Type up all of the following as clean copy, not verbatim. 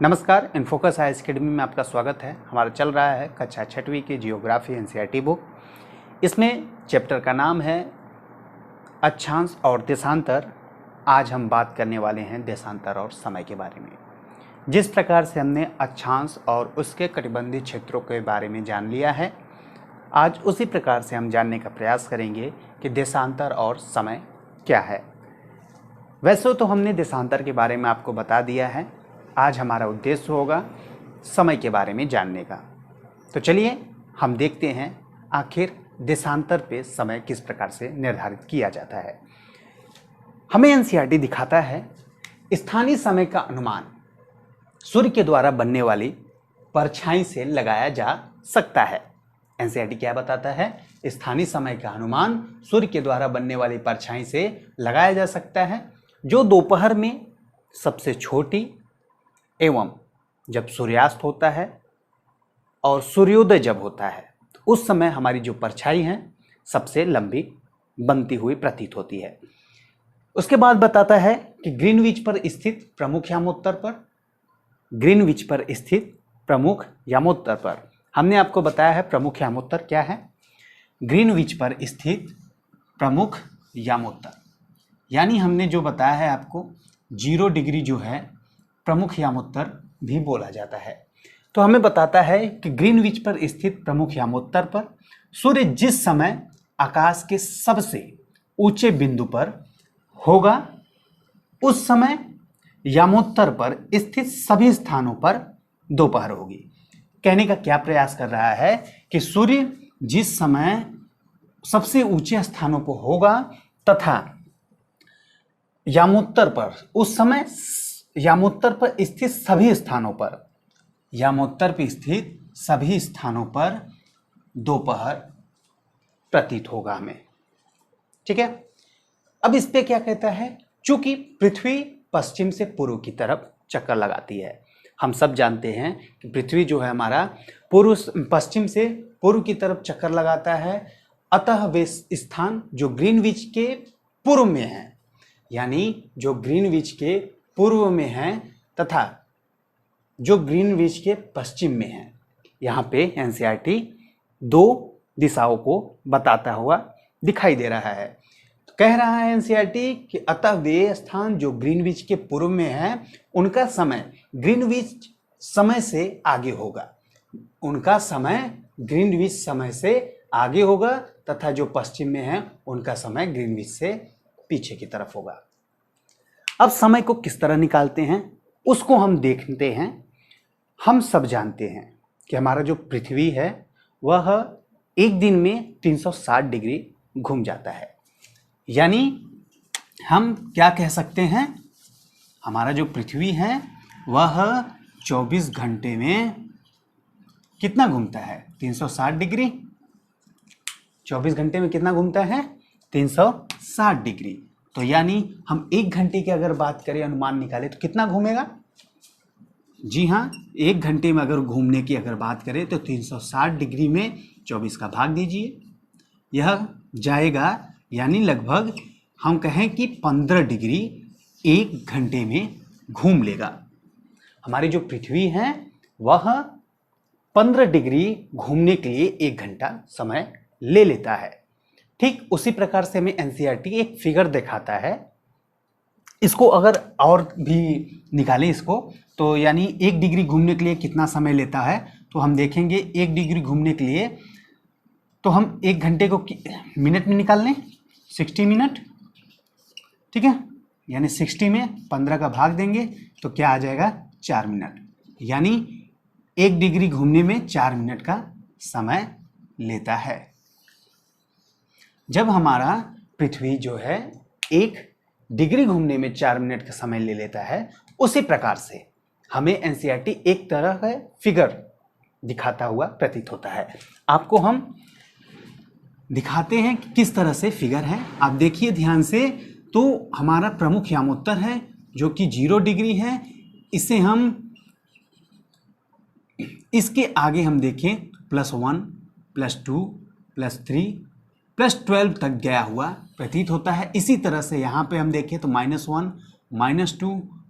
नमस्कार, InFocus higher academy में आपका स्वागत है। हमारा चल रहा है कक्षा 6वीं की जियोग्राफी एनसीईआरटी बुक। इसमें चैप्टर का नाम है अक्षांश और देशांतर। आज हम बात करने वाले हैं देशांतर और समय के बारे में। जिस प्रकार से हमने अक्षांश और उसके कटिबंधीय क्षेत्रों के बारे में जान लिया है, आज उसी प्रकार से हम जानने का प्रयास करेंगे कि देशांतर और समय क्या है। वैसे तो हमने देशांतर के बारे में आपको बता दिया है। आज हमारा उद्देश्य होगा समय के बारे में जानने का। तो चलिए हम देखते हैं आखिर देशांतर पे समय किस प्रकार से निर्धारित किया जाता है। हमें एनसीईआरटी दिखाता है स्थानीय समय का अनुमान सूर्य के द्वारा बनने वाली परछाई से लगाया जा सकता है। एनसीईआरटी क्या बताता है? स्थानीय समय का अनुमान सूर्य के द्वारा बनने वाली परछाई से लगाया जा सकता है, जो दोपहर में सबसे छोटी एवं जब सूर्यास्त होता है और सूर्योदय जब होता है तो उस समय हमारी जो परछाई है सबसे लंबी बनती हुई प्रतीत होती है। उसके बाद बताता है कि ग्रीनविच पर स्थित प्रमुख यामोत्तर पर, ग्रीनविच पर स्थित प्रमुख यामोत्तर पर, हमने आपको बताया है प्रमुख यामोत्तर क्या है। ग्रीनविच पर स्थित प्रमुख यामोत्तर, यानी हमने जो बताया है आपको 0 डिग्री जो है प्रमुख यामोत्तर भी बोला जाता है। तो हमें बताता है कि ग्रीनविच पर स्थित प्रमुख यामोत्तर पर सूर्य जिस समय आकाश के सबसे ऊंचे बिंदु पर होगा उस समय यामोत्तर पर स्थित सभी स्थानों पर दोपहर होगी। कहने का क्या प्रयास कर रहा है कि सूर्य जिस समय सबसे ऊंचे स्थानों पर होगा तथा यामोत्तर पर उस समय यामोत्तर पर स्थित सभी स्थानों पर, यामोत्तर पर स्थित सभी स्थानों पर दोपहर प्रतीत होगा हमें। ठीक है। अब इस पे क्या कहता है? चूंकि पृथ्वी पश्चिम से पूर्व की तरफ चक्कर लगाती है। हम सब जानते हैं कि पृथ्वी जो है हमारा पश्चिम से पूर्व की तरफ चक्कर लगाता है, अतः वे स्थान जो ग्रीनविच के पूर्व में है, यानी जो ग्रीनविच के पूर्व में है तथा जो ग्रीनविच के पश्चिम में है, यहाँ पे एनसीईआरटी 2 दिशाओं को बताता हुआ दिखाई दे रहा है। तो कह रहा है एनसीईआरटी कि अतः वे स्थान जो ग्रीनविच के पूर्व में है उनका समय ग्रीनविच समय से आगे होगा, उनका समय ग्रीनविच समय से आगे होगा तथा जो पश्चिम में है उनका समय ग्रीनविच से पीछे की तरफ होगा। अब समय को किस तरह निकालते हैं उसको हम देखते हैं। हम सब जानते हैं कि हमारा जो पृथ्वी है वह एक दिन में 360 डिग्री घूम जाता है, यानी हम क्या कह सकते हैं, हमारा जो पृथ्वी है वह 24 घंटे में कितना घूमता है? 360 डिग्री। 24 घंटे में कितना घूमता है? 360 डिग्री। तो यानी हम 1 घंटे की अगर बात करें, अनुमान निकाले तो कितना घूमेगा? जी हाँ, 1 घंटे में अगर घूमने की अगर बात करें तो 360 डिग्री में 24 का भाग दीजिए, यह जाएगा, यानी लगभग हम कहें कि 15 डिग्री 1 घंटे में घूम लेगा। हमारी जो पृथ्वी है वह 15 डिग्री घूमने के लिए 1 घंटा समय ले लेता है। ठीक उसी प्रकार से हमें एनसीईआरटी एक फिगर दिखाता है। इसको अगर और भी निकालें इसको, तो यानी 1 डिग्री घूमने के लिए कितना समय लेता है, तो हम देखेंगे 1 डिग्री घूमने के लिए तो हम 1 घंटे को मिनट में निकाल लें, 60 मिनट। ठीक है, यानी 60 में 15 का भाग देंगे तो क्या आ जाएगा? 4 मिनट। यानी 1 डिग्री घूमने में 4 मिनट का समय लेता है। जब हमारा पृथ्वी जो है 1 डिग्री घूमने में 4 मिनट का समय ले लेता है, उसी प्रकार से हमें एनसीईआरटी एक तरह का फिगर दिखाता हुआ प्रतीत होता है। आपको हम दिखाते हैं कि किस तरह से फिगर है। आप देखिए ध्यान से, तो हमारा प्रमुख यामोत्तर है जो कि 0 डिग्री है। इसे हम इसके आगे हम देखें +1 +2 +3 +12 तक गया हुआ प्रतीत होता है। इसी तरह से यहाँ पे हम देखें तो -1 -2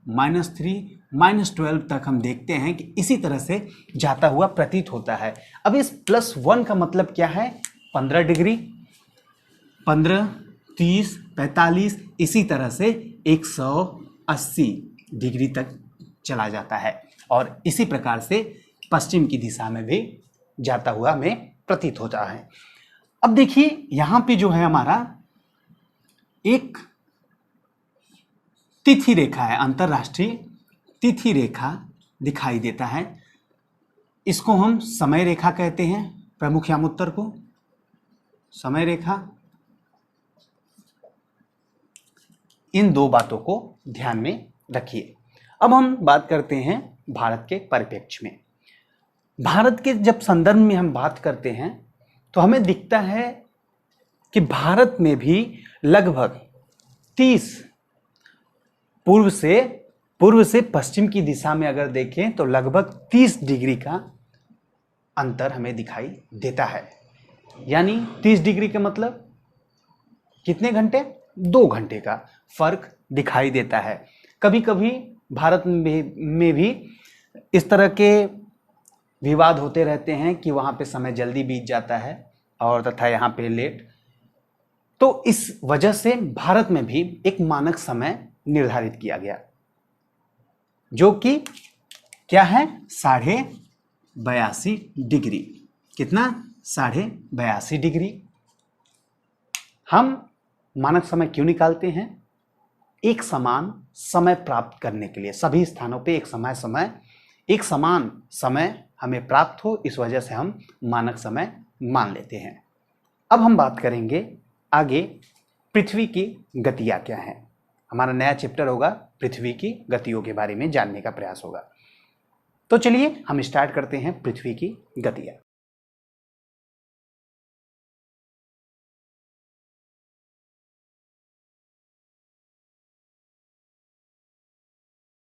-3 -12 तक हम देखते हैं कि इसी तरह से जाता हुआ प्रतीत होता है। अब इस +1 का मतलब क्या है? 15 डिग्री, 15, 30, 45, इसी तरह से 180 डिग्री तक चला जाता है और इसी प्रकार से पश्चिम की दिशा में भी जाता हुआ हमें प्रतीत होता है। अब देखिए यहाँ पे जो है हमारा एक तिथि रेखा है, अंतरराष्ट्रीय तिथि रेखा दिखाई देता है। इसको हम समय रेखा कहते हैं, प्रमुख यामोत्तर को समय रेखा। इन दो बातों को ध्यान में रखिए। अब हम बात करते हैं भारत के परिप्रेक्ष्य में। भारत के जब संदर्भ में हम बात करते हैं तो हमें दिखता है कि भारत में भी लगभग 30 पूर्व से पश्चिम की दिशा में अगर देखें तो लगभग 30 डिग्री का अंतर हमें दिखाई देता है। यानी 30 डिग्री का मतलब कितने घंटे? 2 घंटे का फर्क दिखाई देता है। कभी कभी भारत में भी इस तरह के विवाद होते रहते हैं कि वहाँ पे समय जल्दी बीत जाता है और तथा यहाँ पे लेट। तो इस वजह से भारत में भी एक मानक समय निर्धारित किया गया, जो कि क्या है? 82.5 डिग्री। कितना? 82.5 डिग्री। हम मानक समय क्यों निकालते हैं? एक समान समय प्राप्त करने के लिए, सभी स्थानों पे एक समान समय हमें प्राप्त हो, इस वजह से हम मानक समय मान लेते हैं। अब हम बात करेंगे आगे पृथ्वी की गतियाँ क्या हैं। हमारा नया चैप्टर होगा पृथ्वी की गतियों के बारे में जानने का प्रयास होगा। तो चलिए हम स्टार्ट करते हैं पृथ्वी की गतियाँ।